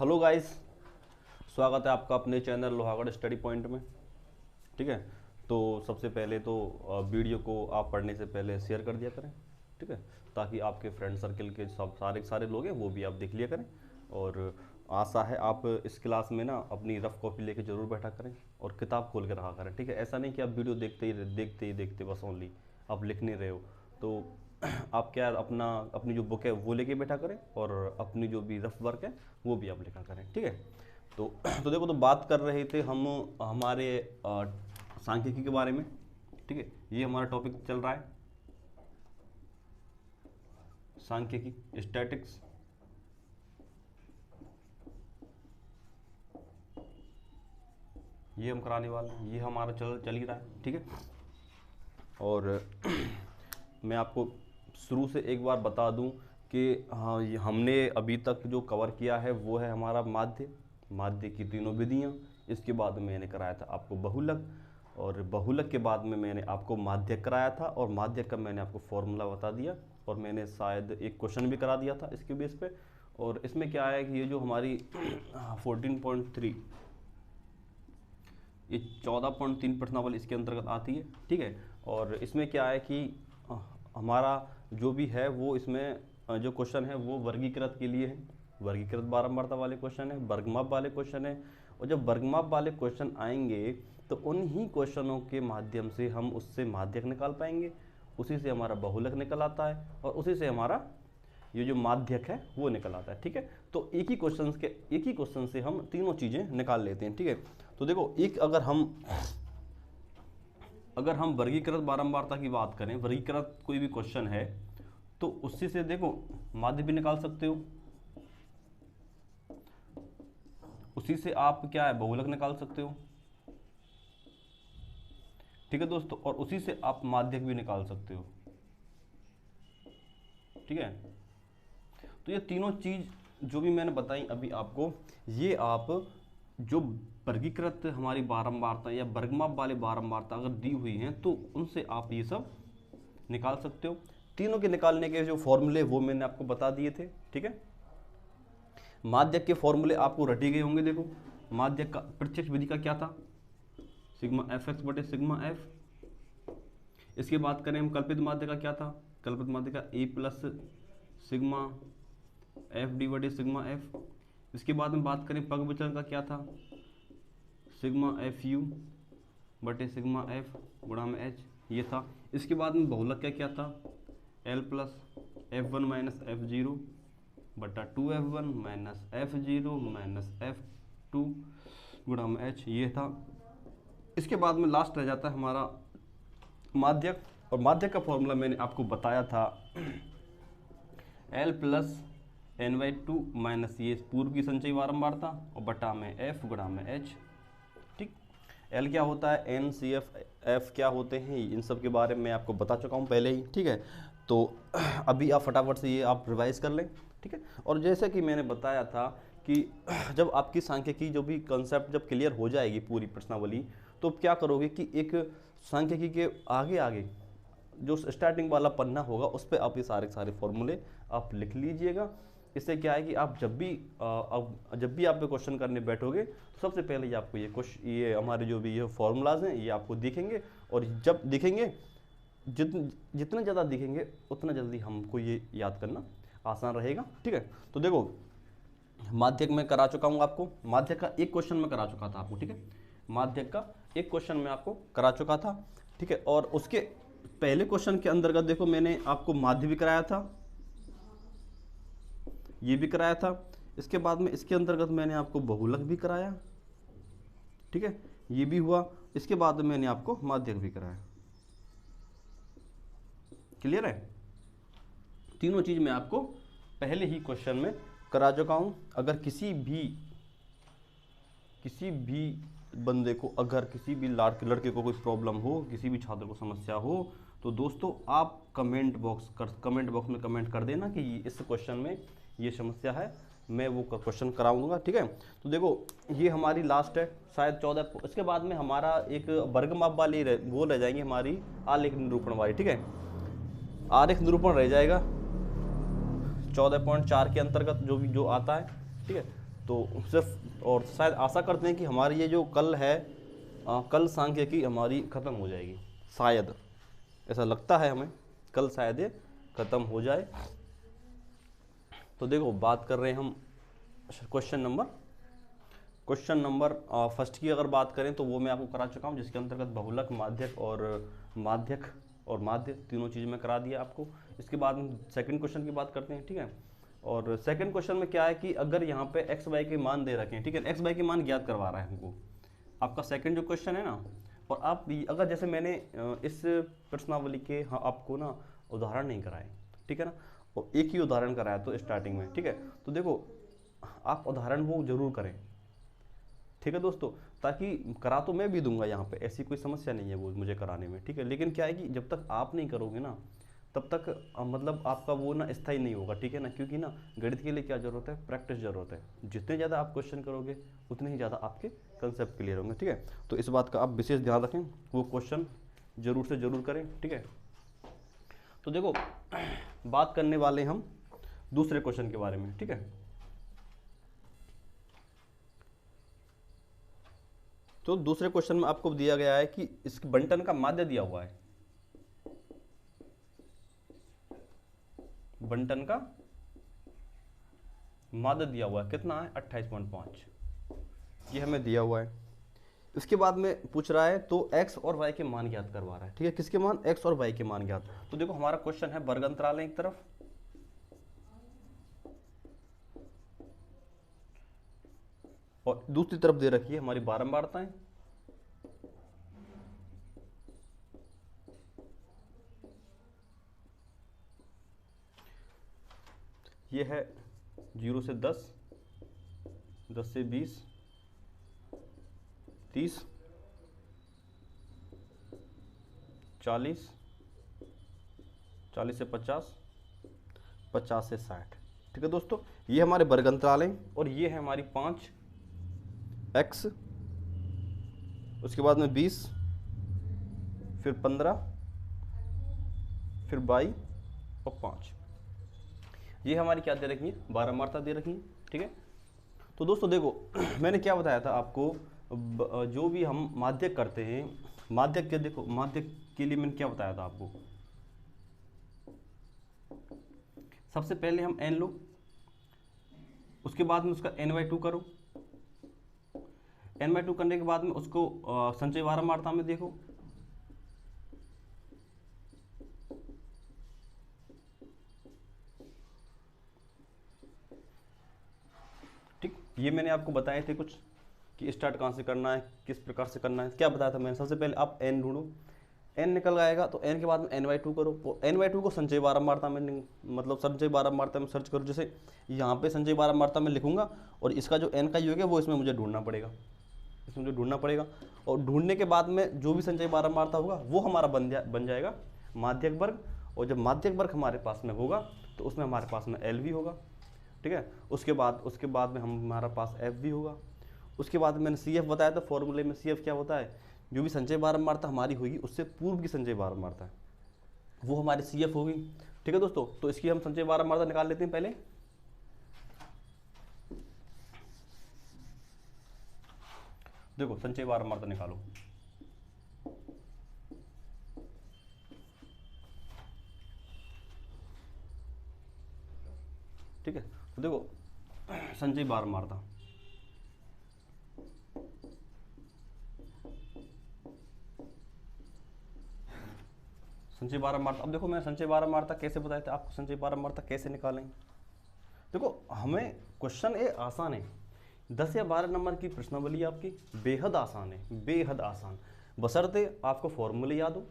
Hello guys, स्वागत है आपका अपने चैनल लोहागढ़ स्टडी पॉइंट में। ठीक है, तो सबसे पहले तो वीडियो को आप पढ़ने से पहले शेयर कर दिया करें। ठीक है, ताकि आपके फ्रेंड सर्कल के सब सारे लोग हैं वो भी आप देख लिया करें। और आशा है आप इस क्लास में ना अपनी रफ कॉपी लेके ज़रूर बैठा करें और किताब खोल के रखा करें। ठीक है, ऐसा नहीं कि आप वीडियो देखते बस ओनली आप लिख नहीं रहे हो। तो आप क्या अपनी जो बुक है वो लेके बैठा करें और अपनी जो भी रफ वर्क है वो भी आप लिखा करें। ठीक है, तो देखो, तो बात कर रहे थे हम हमारे सांख्यिकी के बारे में। ठीक है, ये हमारा टॉपिक चल रहा है सांख्यिकी, स्टैटिक्स। ये हम कराने वाले हैं, ये हमारा चल ही रहा है। ठीक है, और मैं आपको शुरू से एक बार बता दूं कि हाँ, ये हमने अभी तक जो कवर किया है वो है हमारा माध्य की तीनों विधियाँ। इसके बाद मैंने कराया था आपको बहुलक, और बहुलक के बाद में मैंने आपको माध्यक कराया था, और माध्यक का मैंने आपको फॉर्मूला बता दिया, और मैंने शायद एक क्वेश्चन भी करा दिया था इसके बेस पे। और इसमें क्या है कि ये जो हमारी 14.3 ये 14.3 प्रश्नावली इसके अंतर्गत आती है। ठीक है, और इसमें क्या है कि हमारा जो भी है वो इसमें जो क्वेश्चन है वो वर्गीकृत के लिए है, वर्गीकृत बारंबारता वाले क्वेश्चन है, वर्गमाप वाले क्वेश्चन है। और जब वर्गमाप वाले क्वेश्चन आएंगे तो उन्हीं क्वेश्चनों के माध्यम से हम उससे माध्यक निकाल पाएंगे, उसी से हमारा बहुलक निकल आता है, और उसी से हमारा ये जो माध्यक है वो निकल आता है। ठीक है, तो एक ही क्वेश्चन से हम तीनों चीज़ें निकाल लेते हैं। ठीक है, तो देखो, एक अगर हम वर्गीकृत बारंबारता की बात करें, वर्गीकृत कोई भी क्वेश्चन है तो उसी से देखो माध्य भी निकाल सकते हो, उसी से आप क्या है बहुलक निकाल सकते हो। ठीक है दोस्तों, और उसी से आप माध्यक भी निकाल सकते हो। ठीक है, तो ये तीनों चीज जो भी मैंने बताई अभी आपको, ये आप जो वर्गीकृत हमारी बारंबारता या वर्गमाप वाले बारंबारता अगर दी हुई हैं तो उनसे आप ये सब निकाल सकते हो। तीनों के निकालने के जो फॉर्मूले वो मैंने आपको बता दिए थे। ठीक है, माध्यक के फॉर्मूले आपको रटे गए होंगे। देखो, माध्यक का प्रत्यक्ष विधि का क्या था, सिग्मा एफ एक्स बटे सिग्मा एफ। इसके बात करें हम कल्पित माध्य का क्या था, कल्पित माध्य का ए प्लस सिग्मा एफ डी बटे सिग्मा एफ। इसके बाद में बात करें पग विचलन का क्या था, सिग्मा एफ यू बटे सिग्मा एफ गुणा में एच, ये था। इसके बाद में बहुलक का क्या था, L plus F one minus F zero बटा 2f1 minus F zero minus F two गुणा में एच, ये था। इसके बाद में लास्ट रह जाता है हमारा माध्यक, और माध्यक का फॉर्मूला मैंने आपको बताया था, L plus N by two minus ये पूर्व की संचयी बारंबारता और बटा में एफ गुणा में एच। ठीक, एल क्या होता है, एन सी एफ क्या होते हैं, इन सब के बारे में मैं आपको बता चुका हूँ पहले ही। ठीक है, तो अभी आप फटाफट से ये आप रिवाइज कर लें। ठीक है, और जैसे कि मैंने बताया था कि जब आपकी सांख्यिकी जो भी कंसेप्ट जब क्लियर हो जाएगी पूरी प्रश्नावली, तो क्या करोगे कि एक सांख्यिकी के आगे जो स्टार्टिंग वाला पन्ना होगा उस पर आप ये सारे फॉर्मूले आप लिख लीजिएगा। इससे क्या है कि आप जब भी आप क्वेश्चन करने बैठोगे तो सबसे पहले ये आपको ये हमारे जो भी ये फॉर्मूलाज हैं ये आपको दिखेंगे, और जब दिखेंगे जितना ज़्यादा दिखेंगे उतना जल्दी हमको ये याद करना आसान रहेगा। ठीक है, तो देखो, माध्यक में करा चुका हूँ आपको, माध्यक का एक क्वेश्चन में करा चुका था आपको। ठीक है, माध्यक का एक क्वेश्चन में आपको करा चुका था। ठीक है, और उसके पहले क्वेश्चन के अंतर्गत देखो मैंने आपको माध्य भी कराया था, ये भी कराया था। इसके बाद में इसके अंतर्गत मैंने आपको बहुलक भी कराया। ठीक है, ये भी हुआ। इसके बाद में मैंने आपको माध्यक भी कराया। क्लियर है, तीनों चीज मैं आपको पहले ही क्वेश्चन में करा चुका हूं। अगर किसी भी बंदे को, अगर किसी भी लड़के को कोई प्रॉब्लम हो, किसी भी छात्र को समस्या हो, तो दोस्तों आप कमेंट बॉक्स में कमेंट कर देना कि इस क्वेश्चन में ये समस्या है, मैं वो क्वेश्चन कराऊंगा। ठीक है, तो देखो ये हमारी लास्ट है शायद 14। इसके बाद में हमारा एक वर्गमाप वाली वो रह जाएंगी हमारी आलेख निरूपण वाली। ठीक है, आरेख निरूपण रह जाएगा 14.4 के अंतर्गत जो आता है। ठीक है, तो सिर्फ और शायद आशा करते हैं कि हमारी ये जो कल है कल सांख्यिकी हमारी ख़त्म हो जाएगी, शायद ऐसा लगता है हमें, कल शायद ये ख़त्म हो जाए। तो देखो बात कर रहे हैं हम क्वेश्चन नंबर फर्स्ट की अगर बात करें तो वो मैं आपको करा चुका हूँ, जिसके अंतर्गत बहुलक, माध्यक और माध्य तीनों चीज़ में करा दिया आपको। इसके बाद हम सेकंड क्वेश्चन की बात करते हैं, ठीक है। और सेकंड क्वेश्चन में क्या है कि अगर यहाँ पे एक्स वाई के मान दे रखे हैं, ठीक है, एक्स वाई के मान ज्ञात करवा रहा है हमको आपका सेकंड जो क्वेश्चन है ना। और आप अगर जैसे मैंने इस प्रश्नावली के आपको ना उदाहरण नहीं कराए, ठीक है ना, और एक ही उदाहरण कराया तो स्टार्टिंग में, ठीक है। तो देखो आप उदाहरण वो जरूर करें, ठीक है दोस्तों, ताकि करा तो मैं भी दूंगा यहाँ पे, ऐसी कोई समस्या नहीं है वो मुझे कराने में, ठीक है। लेकिन क्या है कि जब तक आप नहीं करोगे ना तब तक मतलब आपका वो ना स्थायी नहीं होगा, ठीक है ना। क्योंकि ना गणित के लिए क्या जरूरत है, प्रैक्टिस जरूरत है। जितने ज़्यादा आप क्वेश्चन करोगे उतने ही ज़्यादा आपके कंसेप्ट क्लियर होंगे, ठीक है। तो इस बात का आप विशेष ध्यान रखें, वो क्वेश्चन जरूर से जरूर करें, ठीक है। तो देखो बात करने वाले हम दूसरे क्वेश्चन के बारे में, ठीक है। तो दूसरे क्वेश्चन में आपको दिया गया है कि इस बंटन का माध्य दिया हुआ है, बंटन का माध्य दिया हुआ है, कितना है 28.5, ये हमें दिया हुआ है। इसके बाद में पूछ रहा है तो x और y के मान ज्ञात करवा रहा है, ठीक है। किसके मान, x और y के मान ज्ञात। तो देखो हमारा क्वेश्चन है वर्ग अंतराल है एक तरफ, और दूसरी तरफ दे रखी है हमारी बारंबारताएं। ये है 0 से 10, 10 से 20, 30, 40, 40 से 50, 50 से 60, ठीक है दोस्तों। ये हमारे वर्ग अंतराल हैं और ये है हमारी 5 x, उसके बाद में 20, फिर 15, फिर 22 और 5, ये हमारी क्या दे रखी है, बारंबारता दे रखी है, ठीक है। तो दोस्तों देखो मैंने क्या बताया था आपको, जो भी हम माध्यक करते हैं, माध्यक के देखो, माध्यक के लिए मैंने क्या बताया था आपको, सबसे पहले हम n लो, उसके बाद में उसका n/2 करो, n/2 करने के बाद में उसको संचय बारंबारता में देखो, ठीक। ये मैंने आपको बताए थे कुछ कि स्टार्ट कहाँ से करना है, किस प्रकार से करना है, क्या बताया था मैंने। सबसे पहले आप n ढूंढो, n निकल आएगा तो n के बाद में n/2 करो, और n/2 को संचय बारंबारता में मतलब संचय बारंबारता में सर्च करो। जैसे यहाँ पे संचय बारंबारता में लिखूंगा और इसका जो n का योग है वो इसमें मुझे ढूंढना पड़ेगा, इसमें मुझे ढूंढना पड़ेगा। और ढूंढने के बाद में जो भी संचय बारंबारता होगा वो हमारा बन जाएगा माध्यक वर्ग, और जब माध्यक वर्ग हमारे पास में होगा तो उसमें हमारे पास में एल भी होगा, ठीक है। उसके बाद में हमारा पास एफ भी होगा। उसके बाद मैंने सी एफ बताया था, फॉर्मूले में सी एफ क्या होता है, जो भी संचय बारंबारता हमारी होगी उससे पूर्व की संचय बारंबारता वो हमारी सी एफ होगी, ठीक है दोस्तों। तो इसकी हम संचय बारंबारता निकाल लेते हैं पहले। देखो संचय बारंबारता निकालो, ठीक है। तो देखो संचय बारंबारता, संचय बारंबारता, अब देखो मैं संचय बारंबारता कैसे बताया था आपको, संचय बारंबारता कैसे निकालें। देखो हमें क्वेश्चन ये आसान है, 10 या 12 नंबर की प्रश्नावली आपकी बेहद आसान है, बेहद आसान, बशर्ते आपको फॉर्मूले याद हो,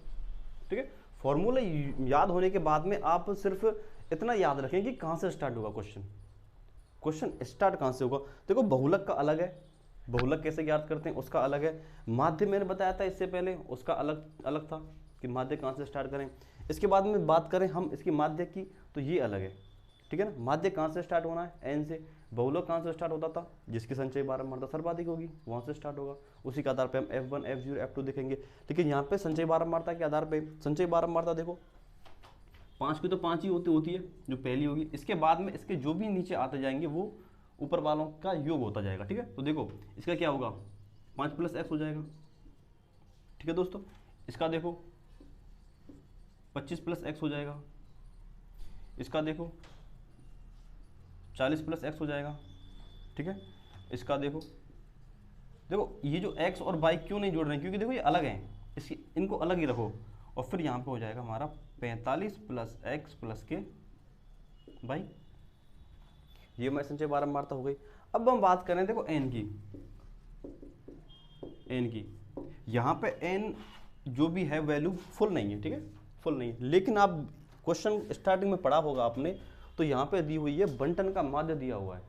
ठीक है। फॉर्मूले याद होने के बाद में आप सिर्फ इतना याद रखें कि कहाँ से स्टार्ट होगा क्वेश्चन स्टार्ट कहाँ से होगा। देखो बहुलक का अलग है, बहुलक कैसे ज्ञात करते हैं उसका अलग है, माध्य मैंने बताया था इससे पहले, उसका अलग था कि माध्य कहाँ से स्टार्ट करें। इसके बाद में बात करें हम इसकी माध्य की तो ये अलग है, ठीक है ना। माध्य कहाँ से स्टार्ट होना है, एन से। बहुलक कहाँ से स्टार्ट होता था, जिसकी संचय बारंबारता सर्वाधिक होगी वहाँ से स्टार्ट होगा। उसी के आधार पे हम F1, F0, F2 देखेंगे, लेकिन यहाँ पे संचय बारंबारता के आधार पे संचय बारंबारता देखो 5 की तो 5 ही होती है जो पहली होगी। इसके बाद में इसके जो भी नीचे आते जाएंगे वो ऊपर वालों का योग होता जाएगा, ठीक है। तो देखो इसका क्या होगा, 5 + x हो जाएगा, ठीक है दोस्तों। इसका देखो 25 + x हो जाएगा, इसका देखो 40 + x हो जाएगा, ठीक है। इसका देखो ये जो x और y क्यों नहीं जोड़ रहे हैं, क्योंकि देखो ये अलग हैं, इसकी इनको अलग ही रखो। और फिर यहाँ पे हो जाएगा हमारा 45 + x + k y। ये हमारी संचय बारंबारता हो गई। अब हम बात करें देखो n की। यहाँ पे n जो भी है वैल्यू फुल नहीं है, ठीक है, फुल नहीं है। लेकिन आप क्वेश्चन स्टार्टिंग में पढ़ा होगा आपने, तो यहाँ पे दी हुई है बंटन का माध्य दिया हुआ है,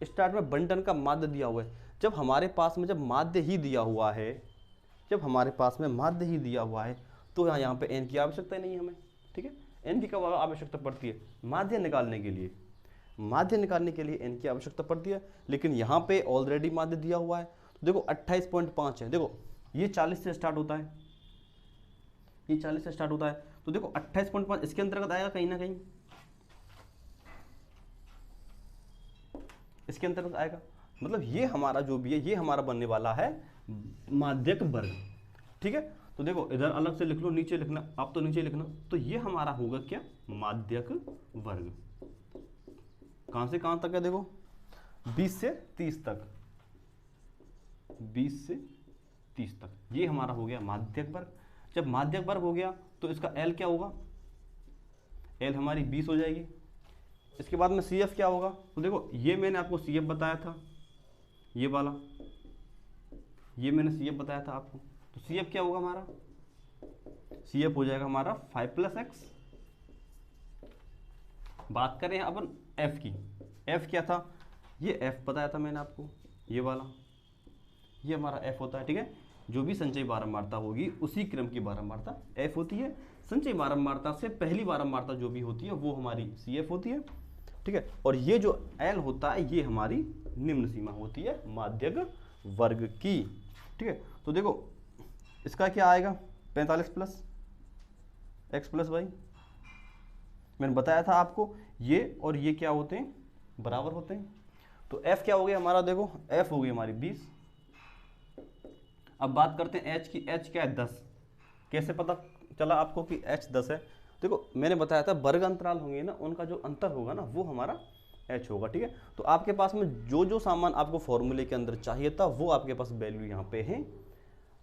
स्टार्ट में बंटन का माध्य दिया हुआ है। जब हमारे पास में जब माध्य ही दिया हुआ है, तो यहाँ पे n की आवश्यकता नहीं है हमें, ठीक है। n की कब आवश्यकता पड़ती है, माध्य निकालने के लिए n की आवश्यकता पड़ती है। लेकिन यहाँ पे ऑलरेडी माध्य दिया हुआ है, तो देखो 28.5 है। देखो ये 40 से स्टार्ट होता है, तो देखो 28.5 इसके अंतर्गत आएगा कहीं ना कहीं, इसके अंतर्गत आएगा। मतलब ये हमारा जो भी है, ये हमारा बनने वाला है माध्यक वर्ग, ठीक है। तो देखो इधर अलग से लिख लो, नीचे लिखना, आप तो नीचे लिखना। तो ये हमारा होगा क्या, माध्यक वर्ग। कहां से कहां तक है, देखो 20 से 30 तक, 20 से 30 तक ये हमारा हो गया माध्यक वर्ग। जब माध्यक वर्ग हो गया तो इसका L क्या होगा, L हमारी 20 हो जाएगी। इसके बाद में CF क्या होगा, तो देखो ये मैंने आपको CF बताया था, ये वाला ये मैंने CF बताया था आपको। तो CF क्या होगा हमारा, CF हो जाएगा हमारा 5 + x। बात करें अपन F की, F क्या था, ये F बताया था मैंने आपको, ये वाला, ये हमारा F होता है, ठीक है। जो भी संचयी बारंबारता होगी उसी क्रम की बारंबारता F होती है। संचयी बारंबारता से पहली बारंबारता जो भी होती है वो हमारी CF होती है, ठीक है। और ये जो L होता है ये हमारी निम्न सीमा होती है माध्यक वर्ग की, ठीक है। तो देखो इसका क्या आएगा, 45 + x + y। मैंने बताया था आपको ये और ये क्या होते हैं, बराबर होते हैं। तो F क्या हो गया हमारा, देखो F हो गई हमारी 20। अब बात करते हैं H की, H क्या है 10। कैसे पता चला आपको कि H 10 है, देखो मैंने बताया था वर्ग अंतराल होंगे ना, उनका जो अंतर होगा ना वो हमारा H होगा, ठीक है। तो आपके पास में जो सामान आपको फॉर्मूले के अंदर चाहिए था वो आपके पास वैल्यू यहाँ पे है।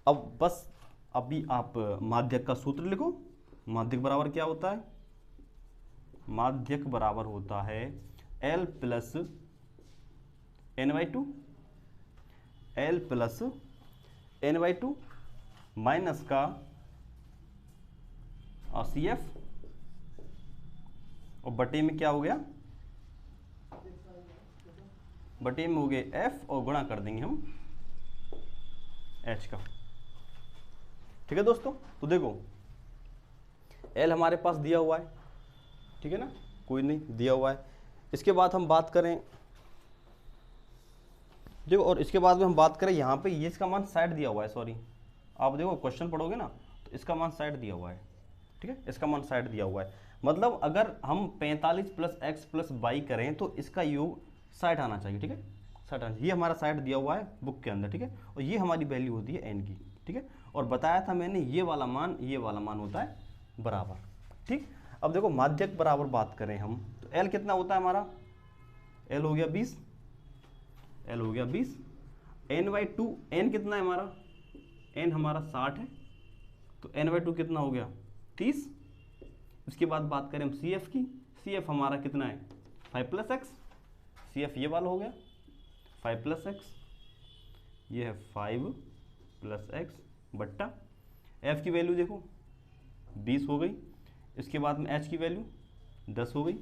अब बस अभी आप माध्यक का सूत्र लिखो। माध्यक बराबर क्या होता है, माध्यक बराबर होता है L + n/2, L + n/2 minus का CF, और बटे में क्या हो गया, बटे में हो गए F, और गुणा कर देंगे हम H का, ठीक है दोस्तों। तो देखो L हमारे पास दिया हुआ है, ठीक है ना, कोई नहीं दिया हुआ है। इसके बाद हम बात करें, देखो और इसके बाद में हम बात करें यहाँ पे, ये इसका मान 60 दिया हुआ है, सॉरी आप देखो क्वेश्चन पढ़ोगे ना तो इसका मान 60 दिया हुआ है, ठीक है, इसका मान 60 दिया हुआ है। मतलब अगर हम 45 + x + y करें तो इसका योग 60 आना चाहिए, ठीक है, 60 आना, ये हमारा 60 दिया हुआ है बुक के अंदर, ठीक है। और ये हमारी वैल्यू होती है n की, ठीक है। और बताया था मैंने ये वाला मान होता है बराबर, ठीक। अब देखो माध्यक बराबर बात करें हम, तो L कितना होता है हमारा, L हो गया 20, L हो गया 20, n/2, n कितना है हमारा, n हमारा 60 है, तो n/2 कितना हो गया 30। उसके बाद बात करें हम CF की, CF हमारा कितना है 5 + x, CF ये वाला हो गया 5 + x, ये है 5 + x बट्टा F की वैल्यू देखो 20 हो गई। इसके बाद में H की वैल्यू 10 हो गई।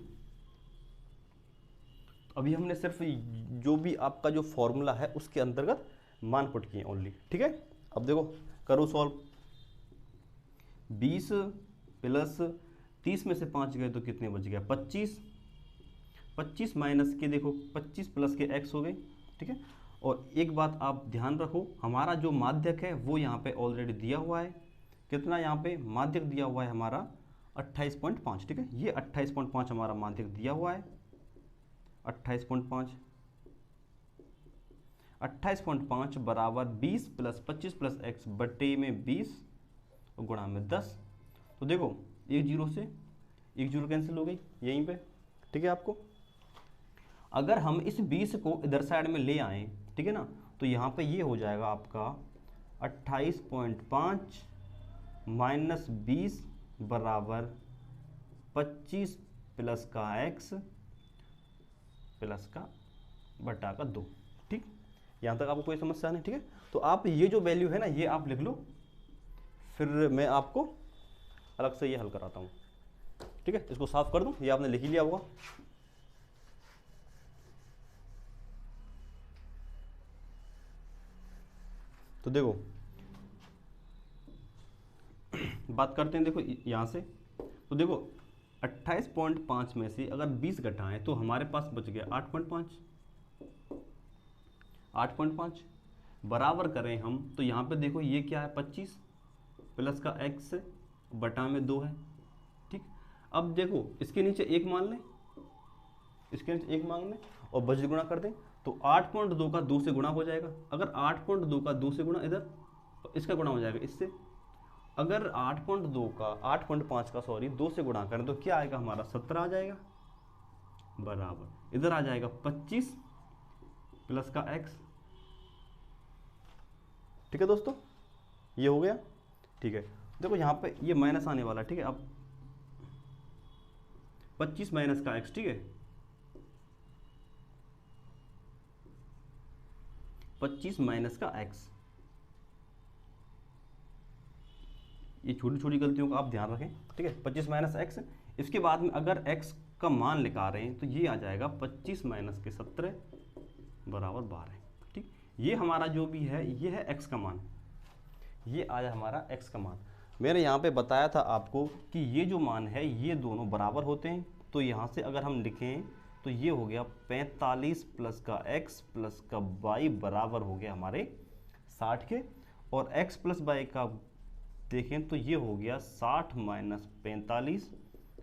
अभी हमने सिर्फ जो भी आपका जो फॉर्मूला है उसके अंतर्गत मान पुट किए ओनली, ठीक है। अब देखो करो सॉल्व, 20 + 30 में से 5 गए तो कितने बच गया 25, 25 माइनस के देखो 25 + के x हो गए, ठीक है। और एक बात आप ध्यान रखो, हमारा जो माध्यक है वो यहाँ पे ऑलरेडी दिया हुआ है, कितना यहाँ पे माध्यक दिया हुआ है हमारा 28.5, ठीक है। ये 28.5 हमारा माध्यक दिया हुआ है, 28.5, 28.5 बराबर 20 प्लस 25 प्लस एक्स बटे में 20 और गुणा में 10। तो देखो एक जीरो से एक जीरो कैंसिल हो गई यहीं पे, ठीक है। आपको अगर हम इस 20 को इधर साइड में ले आएँ, ठीक है ना, तो यहाँ पे ये हो जाएगा आपका 28.5 माइनस 20 बराबर 25 प्लस का x प्लस का बटा का 2। ठीक, यहाँ तक आपको कोई समस्या नहीं, ठीक है। तो आप ये जो वैल्यू है ना ये आप लिख लो, फिर मैं आपको अलग से ये हल कराता हूँ, ठीक है। इसको साफ कर दूँ, ये आपने लिख ही लिया होगा। तो देखो बात करते हैं, देखो यहाँ से, तो देखो 28.5 में से अगर 20 घटाएं तो हमारे पास बच गया 8.5। 8.5 बराबर करें हम तो यहाँ पे देखो ये क्या है 25 प्लस का x बटा में 2 है, ठीक। अब देखो इसके नीचे एक मान लें, इसके नीचे एक मान लें और बज गुणा कर दें तो 8.2 का 2 से गुणा हो जाएगा। अगर 8.2 का 2 से गुणा इधर इसका गुणा हो जाएगा इससे। अगर 8.5 का 2 से गुणा करें तो क्या आएगा हमारा 17 आ जाएगा, बराबर इधर आ जाएगा 25 प्लस का x, ठीक है दोस्तों, ये हो गया, ठीक है। देखो यहाँ पे ये माइनस आने वाला, ठीक है। अब 25 माइनस का x, ठीक है, 25 माइनस का x, ये छोटी छोटी गलतियों का आप ध्यान रखें, ठीक है। 25 माइनस एक्स, इसके बाद में अगर x का मान निकाल रहे हैं तो ये आ जाएगा 25 माइनस के 17 बराबर 12, ठीक। ये हमारा जो भी है ये है x का मान, ये आया हमारा x का मान। मैंने यहाँ पे बताया था आपको कि ये जो मान है ये दोनों बराबर होते हैं, तो यहाँ से अगर हम लिखें तो ये हो गया 45 प्लस का x प्लस का y बराबर हो गया हमारे 60 के, और x प्लस y का देखें तो ये हो गया 60 माइनस 45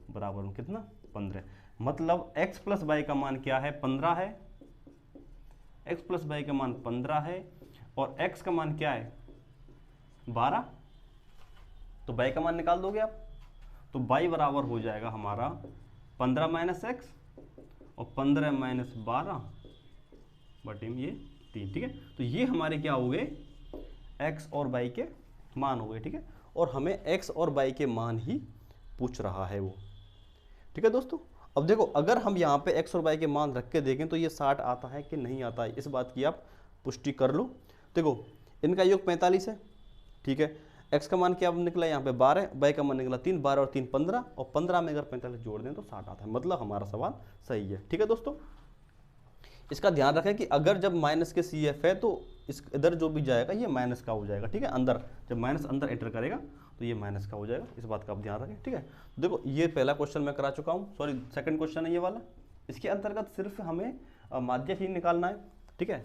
बराबर में कितना 15। मतलब x प्लस y का मान क्या है 15 है, x प्लस y का मान 15 है और x का मान क्या है 12, तो y का मान निकाल दोगे आप तो y बराबर हो जाएगा हमारा 15 माइनस एक्स और 15 माइनस 12 बटे में ये 3, ठीक है। तो ये हमारे क्या हो गए x और y के मान हो गए, ठीक है। और हमें x और y के मान ही पूछ रहा है वो, ठीक है दोस्तों। अब देखो अगर हम यहाँ पे x और y के मान रख के देखें तो ये 60 आता है कि नहीं आता है, इस बात की आप पुष्टि कर लो। देखो इनका योग 45 है, ठीक है। x का मान क्या निकला यहाँ पे 12, y का मान निकला 3, 12 और 3 15, और 15 में अगर 45 जोड़ दें तो 60 आता है, मतलब हमारा सवाल सही है, ठीक है दोस्तों। इसका ध्यान रखें कि अगर जब माइनस के CF है तो इस इधर जो भी जाएगा ये माइनस का हो जाएगा, ठीक है। अंदर जब माइनस अंदर एंटर करेगा तो ये माइनस का हो जाएगा, इस बात का आप ध्यान रखें, ठीक है। देखो ये पहला क्वेश्चन मैं करा चुका हूँ, सॉरी सेकंड क्वेश्चन है ये वाला। इसके अंतर्गत सिर्फ हमें माध्यक ही निकालना है, ठीक है,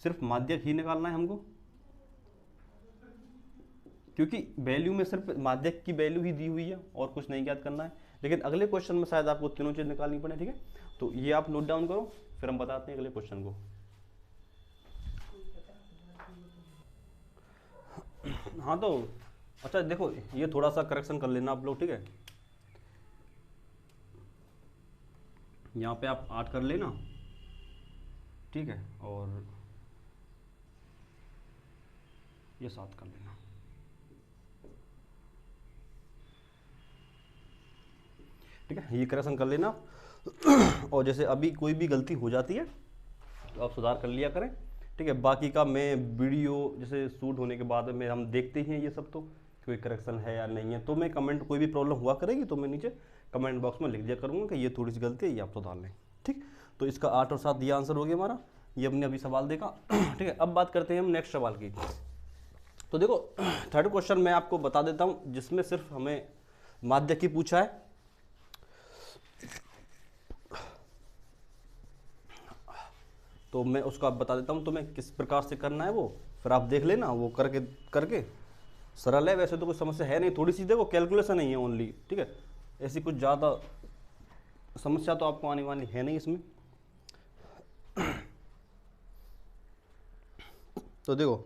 सिर्फ माध्यक ही निकालना है हमको, क्योंकि वैल्यू में सिर्फ माध्यक की वैल्यू ही दी हुई है और कुछ नहीं ज्ञात करना है। लेकिन अगले क्वेश्चन में शायद आपको तीनों चीज निकालनी पड़े, ठीक है। तो ये आप नोट डाउन करो, फिर हम बताते हैं अगले क्वेश्चन को। हाँ तो अच्छा देखो ये थोड़ा सा करेक्शन कर लेना आप लोग, ठीक है। यहाँ पे आप 8 कर लेना, ठीक है, और ये 7 कर लेना, ठीक है। ये करेक्शन कर लेना और जैसे अभी कोई भी गलती हो जाती है तो आप सुधार कर लिया करें, ठीक है। बाकी का मैं वीडियो जैसे शूट होने के बाद में हम देखते ही हैं ये सब, तो कोई करेक्शन है या नहीं है तो मैं कमेंट, कोई भी प्रॉब्लम हुआ करेगी तो मैं नीचे कमेंट बॉक्स में लिख दिया करूँगा कि ये थोड़ी सी गलती है, ये आप सुधार लें, ठीक। तो इसका 8 और 7 ये आंसर हो गया हमारा, ये हमने अभी सवाल देखा, ठीक है। अब बात करते हैं हम नेक्स्ट सवाल की। तो देखो थर्ड क्वेश्चन मैं आपको बता देता हूँ जिसमें सिर्फ हमें माध्यक ही पूछा है। तो मैं उसको आप बता देता हूँ तुम्हें किस प्रकार से करना है वो, फिर आप देख लेना वो करके सरल है, वैसे तो कोई समस्या है नहीं, थोड़ी सी देखो कैलकुलेशन ही है ओनली, ठीक है। ऐसी कुछ ज़्यादा समस्या तो आपको आने वाली है नहीं इसमें। तो देखो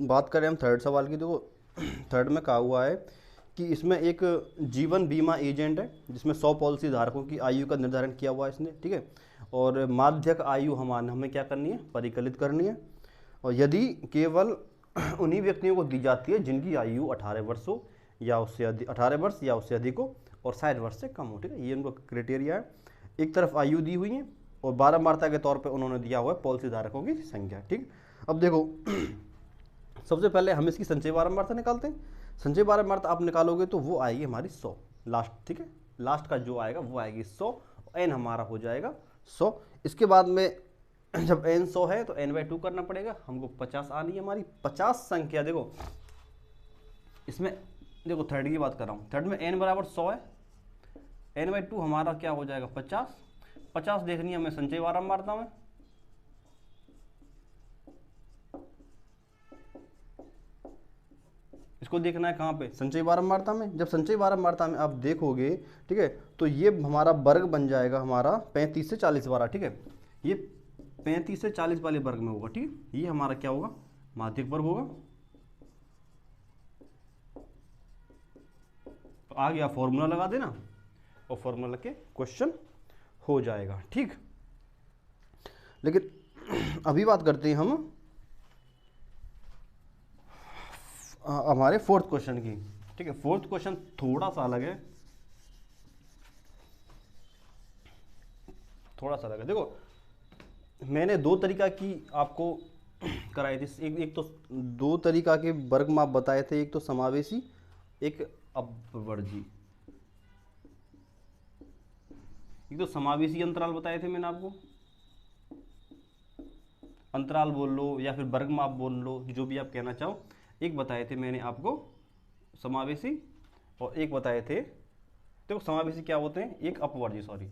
बात करें हम थर्ड सवाल की, देखो थर्ड में कहा हुआ है कि इसमें एक जीवन बीमा एजेंट है जिसमें 100 पॉलिसी धारकों की आयु का निर्धारण किया हुआ है इसने, ठीक है। और माध्यक आयु हमें क्या करनी है, परिकलित करनी है। और यदि केवल उन्हीं व्यक्तियों को दी जाती है जिनकी आयु 18 वर्ष हो या उससे अधिक, 18 वर्ष या उससे अधिक हो और 60 वर्ष से कम हो, ठीक है। ये उनका क्राइटेरिया है। एक तरफ आयु दी हुई है और बारंबारता के तौर पे उन्होंने दिया हुआ है पॉलिसी धारकों की संख्या, ठीक। अब देखो सबसे पहले हम इसकी संचय बारंबारता निकालते हैं। संचय बारंबारता आप निकालोगे तो वो आएगी हमारी 100 लास्ट, ठीक है। लास्ट का जो आएगा वो आएगी 100, एन हमारा हो जाएगा 100। इसके बाद में जब n 100 है तो n/2 करना पड़ेगा, हमको 50 आनी है हमारी 50 संख्या। देखो इसमें देखो थर्ड की बात कर रहा हूँ, थर्ड में n बराबर 100 है, n/2 हमारा क्या हो जाएगा 50। 50 देखनी है हमें संचय बारंबारता में, इसको देखना है कहाँ पे, संचय बारंबारता में। जब संचय बारंबारता में आप देखोगे, ठीक है, तो ये हमारा वर्ग बन जाएगा हमारा 35 से 40 वाला, ठीक है। ये 35 से 40 वाले वर्ग में होगा, ठीक है। ये हमारा क्या होगा, माध्यक वर्ग होगा। तो आ गया, फॉर्मूला लगा देना और फॉर्मूला के क्वेश्चन हो जाएगा, ठीक। लेकिन अभी बात करते हैं हम हमारे फोर्थ क्वेश्चन की, ठीक है। फोर्थ क्वेश्चन थोड़ा सा अलग है, थोड़ा सा अलग है। देखो मैंने दो तरीका की आपको कराई थी, एक तो दो तरीका के वर्ग माप बताए थे, एक तो समावेशी एक अपवर्जी। एक तो समावेशी अंतराल बताए थे मैंने आपको, अंतराल बोल लो या फिर वर्ग माप बोल लो, जो भी आप कहना चाहो। एक बताए थे मैंने आपको समावेशी और एक बताए थे, देखो समावेशी क्या होते हैं, एक अपवर्जी, सॉरी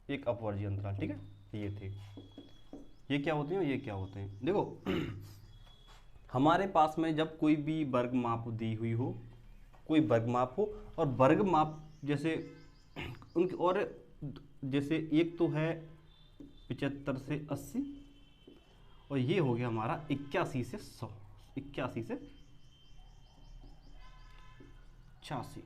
एक अपवर्जी अंतराल, ठीक है। ये थे, ये क्या होते हैं, ये क्या होते हैं। देखो हमारे पास में जब कोई भी वर्ग माप दी हुई हो, कोई वर्ग माप हो और वर्ग माप जैसे उनके, और जैसे एक तो है 75 से 80 और ये हो गया हमारा 81 से 100, 81 से 86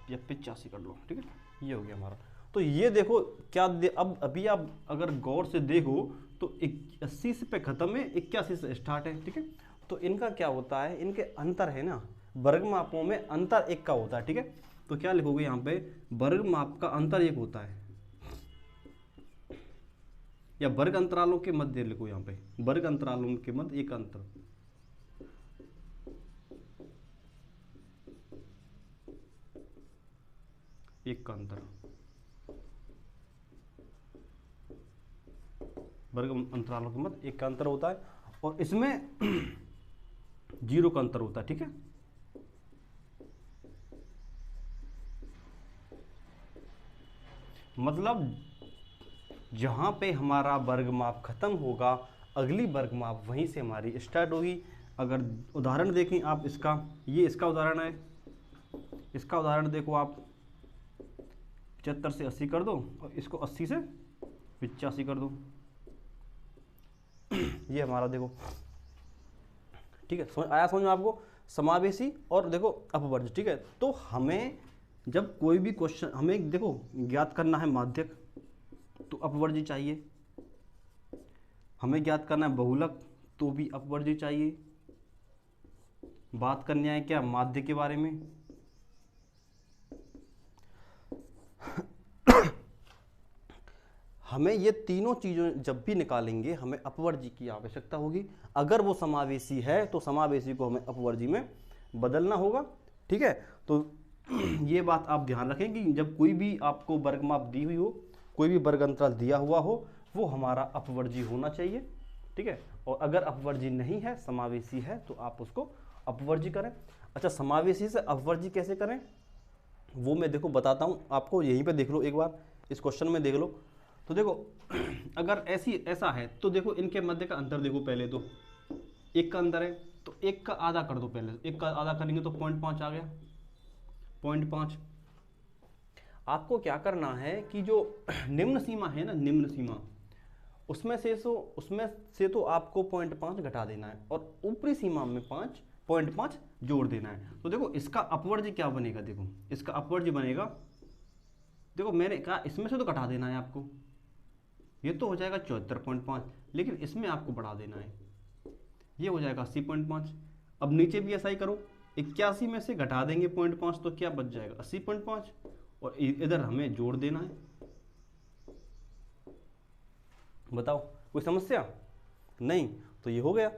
या 85 कर लो, ठीक है। ये हो गया हमारा। तो ये देखो क्या अब अभी आप अगर गौर से देखो तो 80 से पे खत्म है, 81 से स्टार्ट है, ठीक है। तो इनका क्या होता है, इनके अंतर है ना, वर्ग मापों में अंतर एक का होता है, ठीक है। तो क्या लिखोगे यहाँ पे, वर्ग माप का अंतर एक होता है, या वर्ग अंतरालों के मध्य लिखो यहाँ पे, वर्ग अंतरालों के मध्य एक अंतर, एक का अंतर, वर्ग अंतरालों के मध्य एक का अंतर होता है और इसमें 0 का अंतर होता है, ठीक है। मतलब जहां पे हमारा वर्ग माप खत्म होगा, अगली वर्ग माप वहीं से हमारी स्टार्ट होगी। अगर उदाहरण देखें आप इसका, ये इसका उदाहरण है, इसका उदाहरण देखो आप, 75 से 80 कर दो और इसको 80 से 85 कर दो, ये हमारा देखो, ठीक है। समझ आया, समझ में आपको, समावेशी और देखो अपवर्ज, ठीक है। तो हमें जब कोई भी क्वेश्चन हमें देखो ज्ञात करना है माध्यक, तो अपवर्जी चाहिए, हमें ज्ञात करना है बहुलक, तो भी अपवर्जी चाहिए। बात करनी है क्या, माध्य के बारे में, हमें ये तीनों चीज़ों जब भी निकालेंगे हमें अपवर्जी की आवश्यकता होगी। अगर वो समावेशी है तो समावेशी को हमें अपवर्जी में बदलना होगा, ठीक है। तो ये बात आप ध्यान रखें कि जब कोई भी आपको वर्ग माप दी हुई हो, कोई भी वर्ग अंतराल दिया हुआ हो, वो हमारा अपवर्जी होना चाहिए, ठीक है। और अगर अपवर्जी नहीं है, समावेशी है, तो आप उसको अपवर्जी करें। अच्छा, समावेशी से अपवर्जी कैसे करें वो मैं देखो बताता हूँ आपको, यहीं पे देख लो एक बार, इस क्वेश्चन में देख लो। तो देखो अगर ऐसा है तो देखो इनके मध्य का अंतर देखो, पहले तो एक का अंतर है तो एक का आधा कर दो, पहले एक का आधा करेंगे तो 0.5 आ गया, 0.5। आपको क्या करना है कि जो निम्न सीमा है ना, निम्न सीमा, उसमें से तो आपको 0.5 घटा देना है और ऊपरी सीमा में 0.5 जोड़ देना है। तो देखो इसका अपवर्ज क्या बनेगा, देखो इसका अपवर्ज बनेगा, देखो मैंने कहा इसमें से तो घटा देना है आपको, ये तो हो जाएगा 74.5, लेकिन इसमें आपको बढ़ा देना है, ये हो जाएगा 80.5। अब नीचे भी ऐसा ही करो, 81 में से घटा देंगे 0.5 तो क्या बच जाएगा 80.5, और इधर हमें जोड़ देना है। बताओ कोई समस्या नहीं? तो ये हो गया।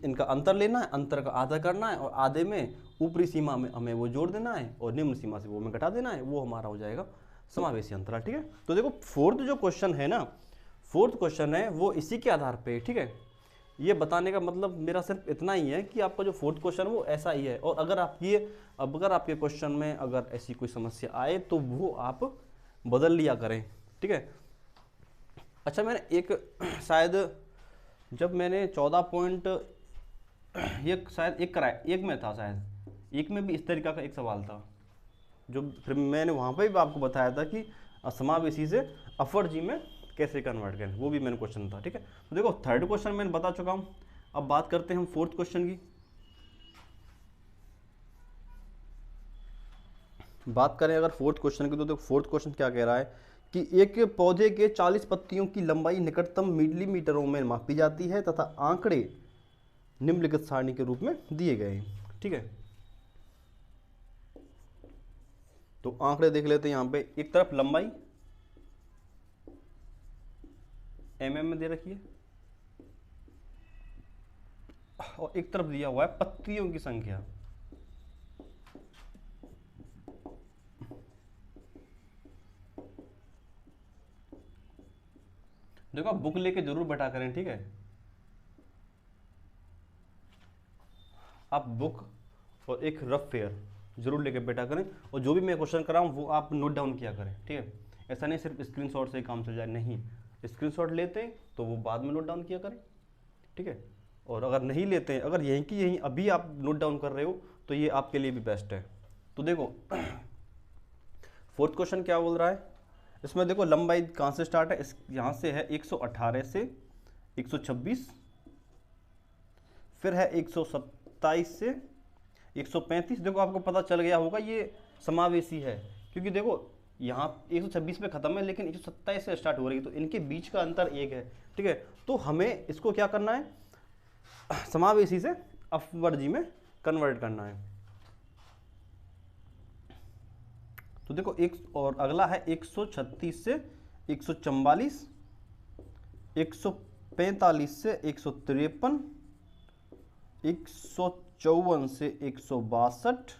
इनका अंतर लेना है, अंतर का आधा करना है और आधे में ऊपरी सीमा में हमें वो जोड़ देना है और निम्न सीमा से वो हमें घटा देना है, वो हमारा हो जाएगा समावेशी अंतराल। ठीक है, तो देखो फोर्थ जो क्वेश्चन है ना, फोर्थ क्वेश्चन है वो इसी के आधार पे। ठीक है, ये बताने का मतलब मेरा सिर्फ इतना ही है कि आपका जो फोर्थ क्वेश्चन वो ऐसा ही है, और अगर आपके क्वेश्चन में अगर ऐसी कोई समस्या आए तो वो आप बदल लिया करें। ठीक है, अच्छा मैंने एक शायद जब मैंने 14 पॉइंट ये शायद एक कराया, एक में था शायद, एक में भी इस तरीका का एक सवाल था, जो फिर मैंने वहाँ पे भी आपको बताया था कि समावेशी से अपर जी में कैसे कन्वर्ट करें, वो भी मैंने क्वेश्चन था। ठीक है, तो देखो थर्ड क्वेश्चन मैंने बता चुका हूँ। अब बात करते हैं हम फोर्थ क्वेश्चन की। बात करें अगर फोर्थ क्वेश्चन की, तो देखो फोर्थ क्वेश्चन क्या कह रहा है कि एक पौधे के 40 पत्तियों की लंबाई निकटतम मिलीमीटरों में मापी जाती है तथा आंकड़े निम्नलिखित सारणी के रूप में दिए गए हैं। ठीक है, तो आंकड़े देख लेते हैं। यहाँ पे एक तरफ लंबाई mm में दे रखी है और एक तरफ दिया हुआ है पत्तियों की संख्या। देखो आप बुक लेके जरूर बैठा करें। ठीक है, आप बुक और एक रफ फेयर जरूर लेके बैठा करें, और जो भी मैं क्वेश्चन कर रहा हूँ वो आप नोट डाउन किया करें। ठीक है, ऐसा नहीं सिर्फ स्क्रीनशॉट से काम चल जाए, नहीं, स्क्रीनशॉट लेते हैं तो वो बाद में नोट डाउन किया करें। ठीक है, और अगर नहीं लेते हैं, अगर यहीं की यहीं अभी आप नोट डाउन कर रहे हो तो ये आपके लिए भी बेस्ट है। तो देखो फोर्थ क्वेश्चन क्या बोल रहा है, इसमें देखो लंबाई कहाँ से स्टार्ट है, इस यहाँ से है 118 से 126, फिर है 127 से 135। देखो आपको पता चल गया होगा ये समावेशी है, क्योंकि देखो यहाँ 126 पे खत्म है लेकिन 127 से स्टार्ट हो रही है, तो इनके बीच का अंतर 1 है। ठीक है, तो हमें इसको क्या करना है, समावेशी से अपवर्जी में कन्वर्ट करना है। तो देखो एक और अगला है 136 से 144, 145 से 153, 154 से 162,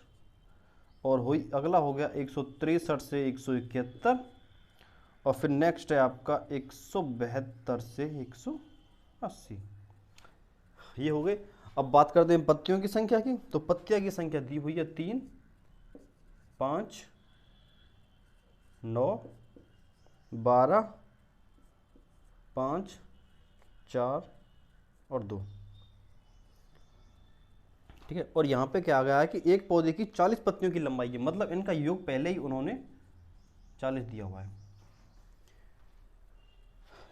और अगला हो गया 163 से 171, और फिर नेक्स्ट है आपका 172 से 180। ये हो गए। अब बात करते हैं पत्तियों की संख्या की, तो पत्तियों की संख्या दी हुई है 3, 5, 9, 12, 5, 4 और 2। ठीक है, और यहाँ पे क्या आ गया है कि एक पौधे की 40 पत्तियों की लंबाई है, मतलब इनका योग पहले ही उन्होंने 40 दिया हुआ है,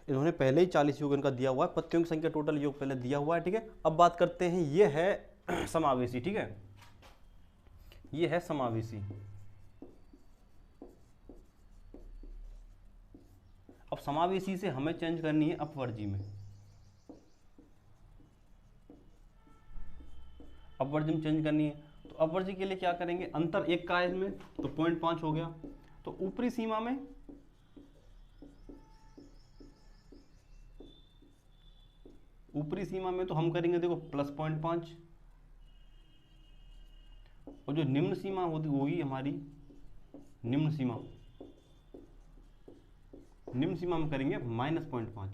इन्होंने पहले ही 40 योग इनका दिया हुआ है, पत्तियों की संख्या टोटल योग पहले दिया हुआ है। ठीक है, अब बात करते हैं, ये है समावेशी। ठीक है, ये है समावेशी। अब समावेशी से हमें चेंज करनी है अपवर्जी में, अपवर्जी में चेंज करनी है। तो अपवर्जी के लिए क्या करेंगे, अंतर 1 का है इसमें, तो 0.5 हो गया। तो ऊपरी सीमा में तो हम करेंगे देखो प्लस 0.5, और जो निम्न सीमा होगी हमारी, निम्न सीमा में करेंगे -0.5,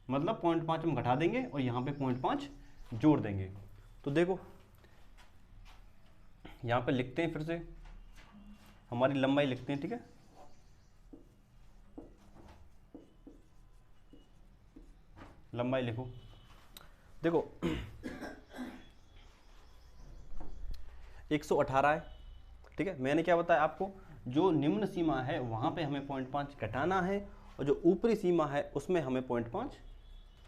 मतलब 0.5 हम घटा देंगे और यहाँ पे 0.5 जोड़ देंगे। तो देखो यहाँ पे लिखते हैं, फिर से हमारी लंबाई लिखते हैं। ठीक है, लंबाई लिखो, देखो 118 है। ठीक है, मैंने क्या बताया आपको, जो निम्न सीमा है वहाँ पे हमें 0.5 घटाना है और जो ऊपरी सीमा है उसमें हमें 0.5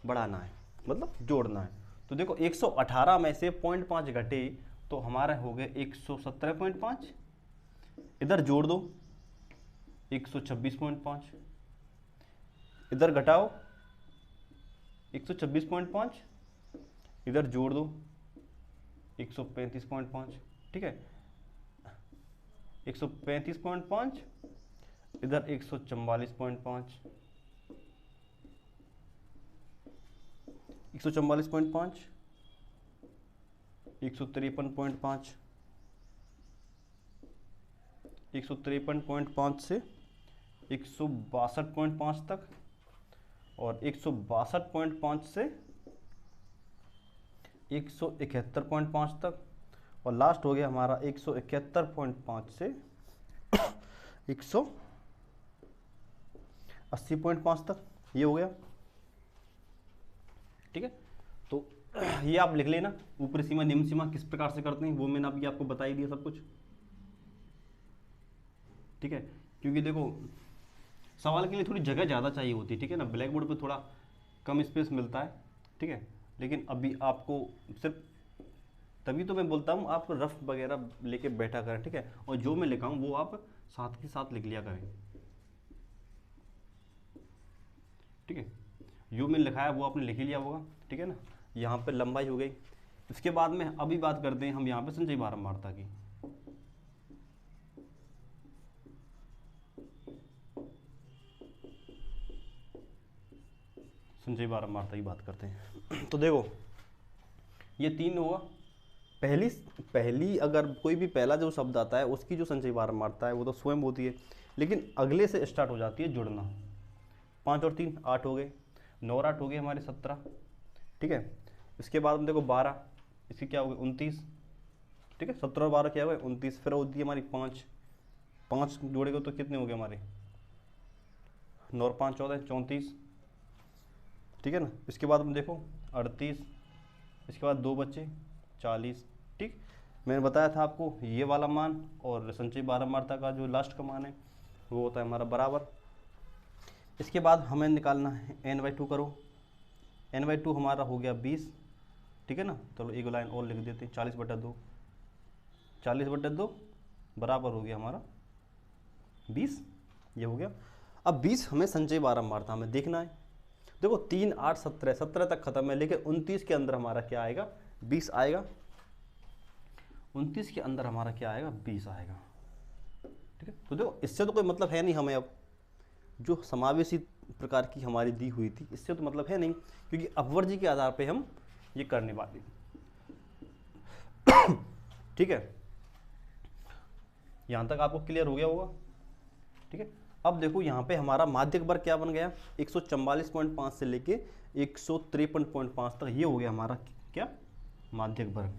बढ़ाना है, मतलब जोड़ना है। तो देखो 118 में से 0.5 घटे तो हमारे हो गए 117.5, इधर जोड़ दो 126.5, इधर घटाओ 126.5, इधर जोड़ दो 135.5, ठीक है, 135.5, इधर 144.5, 144.5, 153.5, 153.5 से 162.5 तक, और 162.5 से 171.5 तक, और लास्ट हो गया हमारा 171.5 से 180.5 तक, ये हो गया, ठीक है। तो ये आप लिख लेना, ऊपरी सीमा निम्न सीमा किस प्रकार से करते हैं वो मैंने अभी आपको बता ही दिया सब कुछ, ठीक है। क्योंकि देखो सवाल के लिए थोड़ी जगह ज़्यादा चाहिए होती है, ठीक है ना, ब्लैक बोर्ड पर थोड़ा कम स्पेस मिलता है, ठीक है। लेकिन अभी आपको सिर्फ तभी तो मैं बोलता हूँ आप रफ वगैरह लेके बैठा करें, ठीक है, और जो मैं लिखा हूँ वो आप साथ के साथ लिख लिया करें, ठीक है। जो मैंने लिखा है वो आपने लिख ही लिया होगा, ठीक है ना। यहाँ पे लंबाई हो गई। इसके बाद में अभी बात करते हैं हम यहाँ पे संचयी बारंबारता की। संचयी बारंबारता की बात करते हैं। तो देखो ये 3 होगा। पहली अगर कोई भी पहला जो शब्द आता है उसकी जो संचयी बारंबारता है वो तो स्वयं होती है, लेकिन अगले से स्टार्ट हो जाती है जुड़ना। 5 और 3 8 हो गए, 9 और 8 हो गए हमारे 17, ठीक है। इसके बाद हम देखो 12, इसकी क्या हो गई 29, ठीक है। 17 और 12 क्या हो गए 29, फिर होती है हमारी 5 जोड़ेगा तो कितने हो गए हमारे 9 और 5 14 34, ठीक है ना। इसके बाद हम देखो 38, इसके बाद 2 बच्चे 40, ठीक। मैंने बताया था आपको ये वाला मान और संचयी बारंबारता का जो लास्ट का मान है वो होता है हमारा बराबर। इसके बाद हमें निकालना है n/2 करो, n/2 हमारा हो गया 20, ठीक है ना। चलो एक लाइन और लिख देते हैं 40/2, 40/2 बराबर हो गया हमारा 20, ये हो गया। अब 20 हमें संचयी बारंबारता हमें देखना है। देखो 3 8 17 तक खत्म है, लेकिन 29 के अंदर हमारा क्या आएगा 20 आएगा, 29 के अंदर हमारा क्या आएगा 20 आएगा, ठीक है। तो देखो इससे तो कोई मतलब है नहीं हमें, अब जो समावेशी प्रकार की हमारी दी हुई थी इससे तो मतलब है नहीं, क्योंकि अपवर्जी के आधार पे हम ये करने वाले, ठीक है। यहाँ तक आपको क्लियर हो गया होगा, ठीक है। अब देखो यहाँ पे हमारा माध्यक वर्ग क्या बन गया 144.5 से लेके 153.5 तक, ये हो गया हमारा क्या माध्यक वर्ग,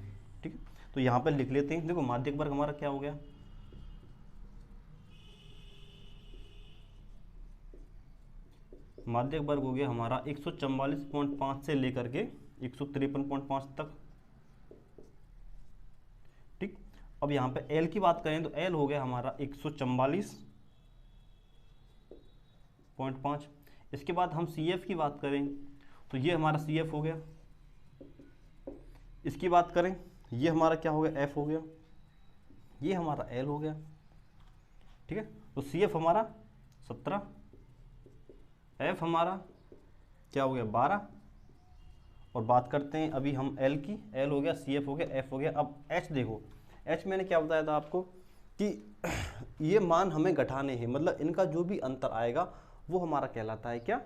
ठीक है। तो यहाँ पे लिख लेते हैं। देखो माध्यक वर्ग हमारा क्या हो गया, माध्यक वर्ग हो गया हमारा 144.5 से लेकर के 153.5 तक, ठीक। अब यहाँ पे L की बात करें तो L हो गया हमारा 144.5। इसके बाद हम CF की बात करें तो ये हमारा CF हो गया। इसकी बात करें ये हमारा क्या हो गया F हो गया, ये हमारा L हो गया, ठीक है। तो CF हमारा 17, F हमारा क्या हो गया 12, और बात करते हैं अभी हम L की, L हो गया, CF हो गया, F हो गया। अब H देखो, H मैंने क्या बताया था आपको कि ये मान हमें घटाने हैं, मतलब इनका जो भी अंतर आएगा वो हमारा कहलाता है क्या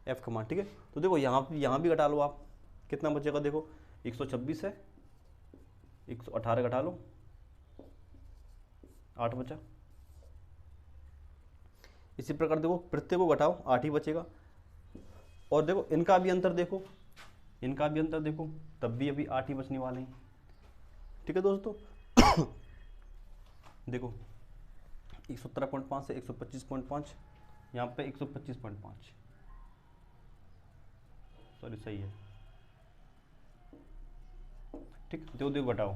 F का मान, ठीक है। तो देखो यहाँ भी घटा लो आप, कितना बचेगा देखो 126 है, 118 घटा लो 8 बचा। इसी प्रकार देखो प्रत्येक को घटाओ 8 ही बचेगा, और देखो इनका भी अंतर देखो, इनका भी अंतर देखो, तब भी अभी 8 ही बचने वाले हैं, ठीक है दोस्तों। देखो 117.5 से 125.5, यहाँ पे 125.5, सॉरी सही है, ठीक। देखो घटाओ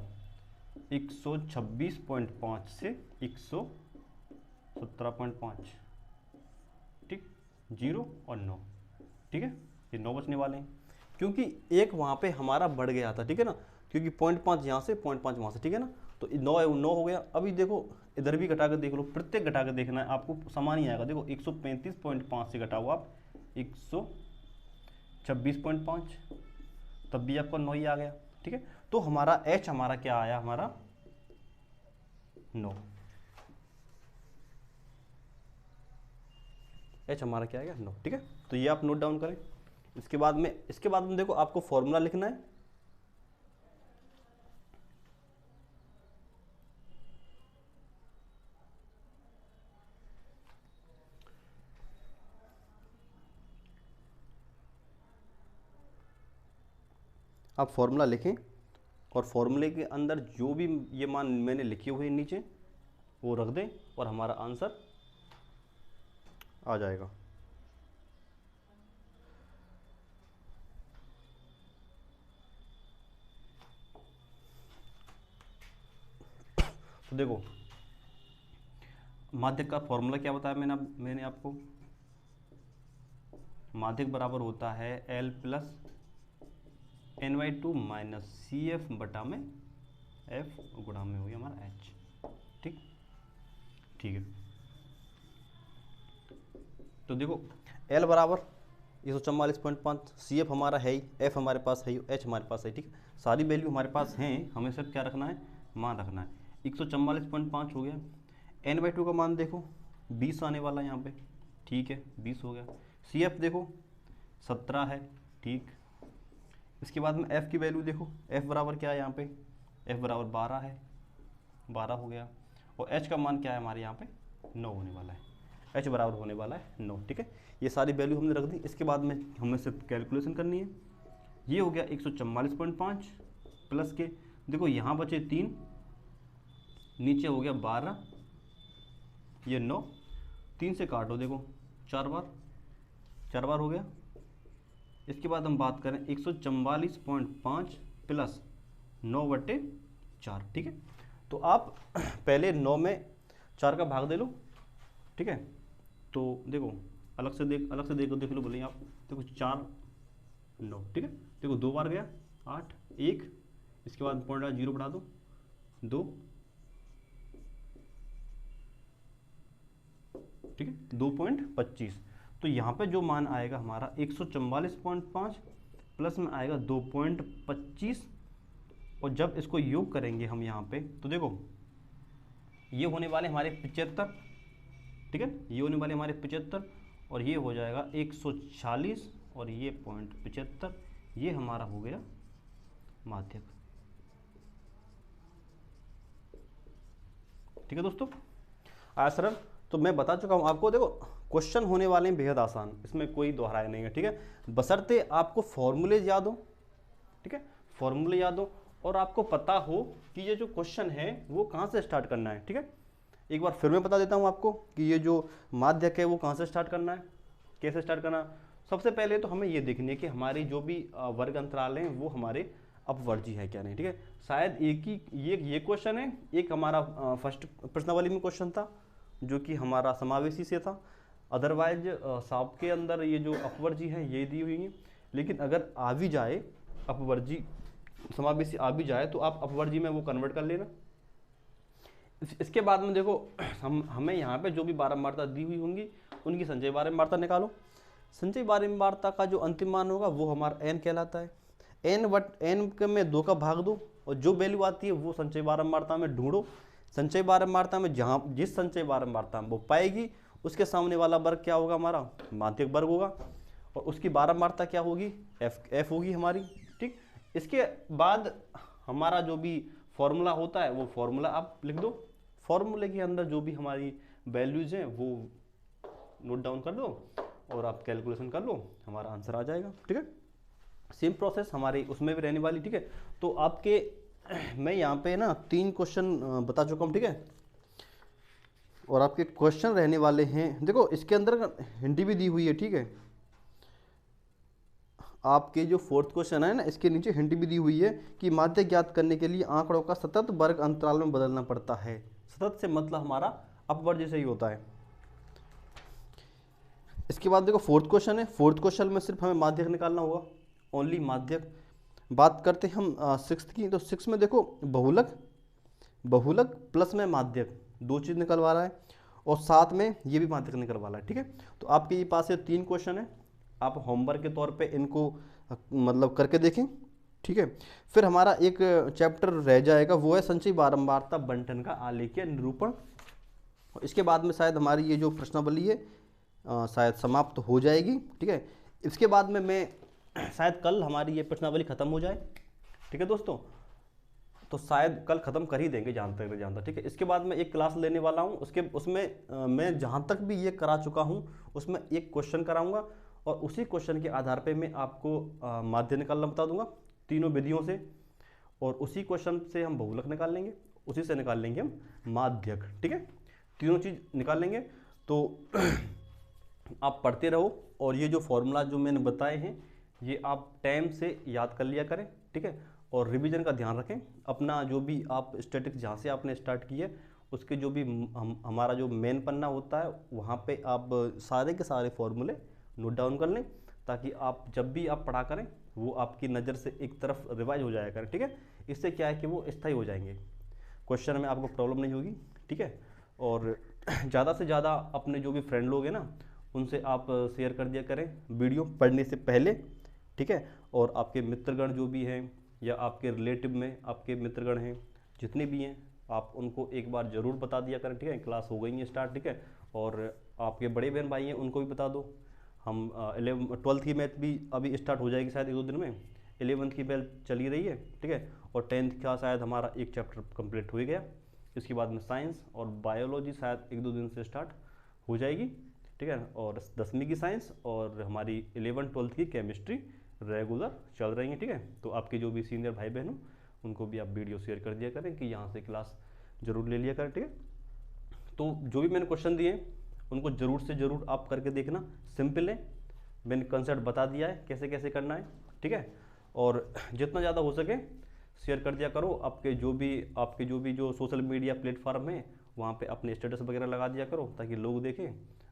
126.5 से 117.5, ठीक। 0 और 9, ठीक है, ये 9 बचने वाले हैं, क्योंकि एक वहाँ पे हमारा बढ़ गया था, ठीक है ना, क्योंकि 0.5 यहाँ से 0.5 वहाँ से, ठीक है ना, तो 9 हो गया। अभी देखो इधर भी घटा कर देख लो, प्रत्येक घटा कर देखना है आपको, समान ही आएगा। देखो 135.5 से घटाओ आप 126.5, तब भी आपका 9 ही आ गया, ठीक है। तो हमारा h हमारा क्या आया, हमारा 9, h हमारा क्या आएगा 9, ठीक है। तो ये आप नोट डाउन करें। इसके बाद में देखो आपको फॉर्मूला लिखना है। आप फॉर्मूला लिखें और फॉर्मूले के अंदर जो भी ये मान मैंने लिखे हुए नीचे वो रख दें और हमारा आंसर आ जाएगा। तो देखो माध्यक का फॉर्मूला क्या बताया मैंने आपको, माध्यक बराबर होता है L plus n/2 minus CF बटा में F गुणा में हो गया हमारा H, ठीक है। तो देखो L बराबर 144.5, CF हमारा है ही, F हमारे पास है ही, H हमारे पास है, ठीक है। सारी वैल्यू हमारे पास हैं, हमें सिर्फ क्या रखना है, मान रखना है। 144.5 हो गया। n/2 का मान देखो 20 आने वाला है यहाँ पे, ठीक है, 20 हो गया। CF देखो 17 है, ठीक। इसके बाद में F की वैल्यू देखो, F बराबर क्या है यहाँ पे, F बराबर 12 है, 12 हो गया। और H का मान क्या है हमारे यहाँ पे 9 होने वाला है, H बराबर होने वाला है 9, ठीक है। ये सारी वैल्यू हमने रख दी। इसके बाद में हमें सिर्फ कैलकुलेशन करनी है। ये हो गया 144.5 प्लस के, देखो यहाँ बचे 3, नीचे हो गया 12, ये 9, 3 से काटो, देखो 4 बार हो गया। इसके बाद हम बात करें 144.5 प्लस 9/4, ठीक है। तो आप पहले 9 में 4 का भाग दे लो, ठीक है। तो देखो अलग से देख लो बोले आप, देखो 4 9, ठीक है। देखो 2 बार गया 8, 1, इसके बाद 0.0 बढ़ा दो 2, ठीक है, 2.25। तो यहाँ पे जो मान आएगा हमारा 144.5 प्लस में आएगा 2.25, और जब इसको योग करेंगे हम यहाँ पे तो देखो ये होने वाले हमारे 75, ठीक है, ये होने वाले हमारे 75 और ये हो जाएगा 140 और ये 0.75, ये हमारा हो गया माध्यक, ठीक है दोस्तों। आया सरल। तो मैं बता चुका हूँ आपको, देखो क्वेश्चन होने वाले हैं बेहद आसान, इसमें कोई दोहराया नहीं है, ठीक है। बशर्ते आपको फॉर्मूले याद हो, ठीक है, फॉर्मूले याद हो और आपको पता हो कि ये जो क्वेश्चन है वो कहाँ से स्टार्ट करना है, ठीक है। एक बार फिर मैं बता देता हूँ आपको कि ये जो माध्यक है वो कहाँ से स्टार्ट करना है, कैसे स्टार्ट करना। सबसे पहले तो हमें ये देखनी है कि हमारी जो भी वर्ग अंतराल हैं वो हमारे अपवर्जी है क्या नहीं, ठीक है। शायद एक ही ये क्वेश्चन है, एक हमारा फर्स्ट प्रश्नावली में क्वेश्चन था जो कि हमारा समावेशी से था, अदरवाइज साप के अंदर ये जो अपवर्जी है ये दी हुई है। लेकिन अगर आ भी जाए अपवर्जी समावेशी आ भी जाए तो आप अपवर्जी में वो कन्वर्ट कर लेना। इसके बाद में देखो हमें यहाँ पे जो भी बारंबारता दी हुई होंगी उनकी संचय बारंबारता निकालो। संचय बारंबारता का जो अंतिम मान होगा वो हमारा n कहलाता है। n में 2 का भाग दो और जो वैल्यू आती है वो संचय बारंबारता में ढूंढो। संचय बारंबारता में जहाँ जिस संचय बारंबारता में वो पाएगी उसके सामने वाला वर्ग क्या होगा, हमारा माध्यक वर्ग होगा, और उसकी बारंबारता क्या होगी, f होगी हमारी, ठीक। इसके बाद हमारा जो भी फॉर्मूला होता है वो फॉर्मूला आप लिख दो। फॉर्मूले के अंदर जो भी हमारी वैल्यूज हैं वो नोट डाउन कर दो और आप कैलकुलेशन कर लो, हमारा आंसर आ जाएगा, ठीक है। सेम प्रोसेस हमारी उसमें भी रहने वाली, ठीक है। तो आपके मैं यहाँ पे ना 3 क्वेश्चन बता चुका हूँ, ठीक है, और आपके क्वेश्चन रहने वाले हैं। देखो इसके अंदर हिंदी भी दी हुई है, ठीक है। आपके जो 4th क्वेश्चन है ना इसके नीचे हिंदी भी दी हुई है कि माध्यक ज्ञात करने के लिए आंकड़ों का सतत वर्ग अंतराल में बदलना पड़ता है। सतत से मतलब हमारा अपवर्ज से ही होता है। इसके बाद देखो फोर्थ क्वेश्चन है। फोर्थ क्वेश्चन में सिर्फ हमें माध्यक निकालना होगा, ओनली माध्यक। बात करते हैं हम सिक्स्थ की, तो सिक्स में देखो बहुलक, बहुलक प्लस में माध्यक, दो चीज़ निकलवा रहा है, और साथ में ये भी माध्यक निकलवा रहा है। ठीक है, तो आपके ये पास ये 3 क्वेश्चन है, आप होमवर्क के तौर पे इनको मतलब करके देखें। ठीक है, फिर हमारा एक चैप्टर रह जाएगा, वो है संचयी बारंबारता बंटन का आलेखीय निरूपण। इसके बाद में शायद हमारी ये जो प्रश्नावली है शायद समाप्त हो जाएगी। ठीक है, इसके बाद में मैं शायद कल हमारी ये प्रश्नावली खत्म हो जाए। ठीक है दोस्तों, तो शायद कल ख़त्म कर ही देंगे जहाँ तक जानता। ठीक है, इसके बाद मैं एक क्लास लेने वाला हूँ, उसमें मैं जहाँ तक भी ये करा चुका हूँ उसमें एक क्वेश्चन कराऊंगा, और उसी क्वेश्चन के आधार पे मैं आपको माध्य निकालना बता दूंगा तीनों विधियों से, और उसी क्वेश्चन से हम बहुलक निकाल लेंगे, उसी से निकाल लेंगे हम माध्यक। ठीक है, तीनों चीज़ निकाल लेंगे। तो आप पढ़ते रहो, और ये जो फॉर्मूला जो मैंने बताए हैं ये आप टाइम से याद कर लिया करें। ठीक है, और रिवीजन का ध्यान रखें। अपना जो भी आप स्टैटिक्स जहाँ से आपने स्टार्ट की है उसके जो भी हमारा जो मेन पन्ना होता है वहाँ पे आप सारे के सारे फॉर्मूले नोट डाउन कर लें, ताकि आप जब भी आप पढ़ा करें वो आपकी नज़र से एक तरफ रिवाइज हो जाया करें। ठीक है, इससे क्या है कि वो स्थायी हो जाएंगे, क्वेश्चन में आपको प्रॉब्लम नहीं होगी। ठीक है, और ज़्यादा से ज़्यादा अपने जो भी फ्रेंड लोग हैं ना उनसे आप शेयर कर दिया करें वीडियो पढ़ने से पहले। ठीक है, और आपके मित्रगण जो भी हैं या आपके रिलेटिव में आपके मित्रगण हैं जितने भी हैं आप उनको एक बार ज़रूर बता दिया करें। ठीक है, क्लास हो गई है स्टार्ट। ठीक है, और आपके बड़े बहन भाई हैं उनको भी बता दो। हम 12th की मैथ भी अभी स्टार्ट हो जाएगी शायद 1-2 दिन में, 11th की बैल चली रही है। ठीक है, और 10th का शायद हमारा एक चैप्टर कंप्लीट हो ही गया। इसके बाद में साइंस और बायोलॉजी शायद 1-2 दिन से स्टार्ट हो जाएगी। ठीक है, और 10वीं की साइंस और हमारी 11th-12th की केमिस्ट्री रेगुलर चल रही हैं। ठीक है, तो आपके जो भी सीनियर भाई बहन हो उनको भी आप वीडियो शेयर कर दिया करें कि यहाँ से क्लास जरूर ले लिया करें। ठीक है, तो जो भी मैंने क्वेश्चन दिए उनको ज़रूर से ज़रूर आप करके देखना, सिंपल है, मैंने कंसेप्ट बता दिया है कैसे कैसे करना है। ठीक है, और जितना ज़्यादा हो सके शेयर कर दिया करो। आपके जो भी जो सोशल मीडिया प्लेटफॉर्म है वहाँ पे अपने स्टेटस वगैरह लगा दिया करो, ताकि लोग देखें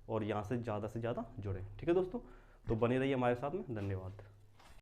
और यहाँ से ज़्यादा जुड़ें। ठीक है दोस्तों, तो बने रहिए हमारे साथ में। धन्यवाद।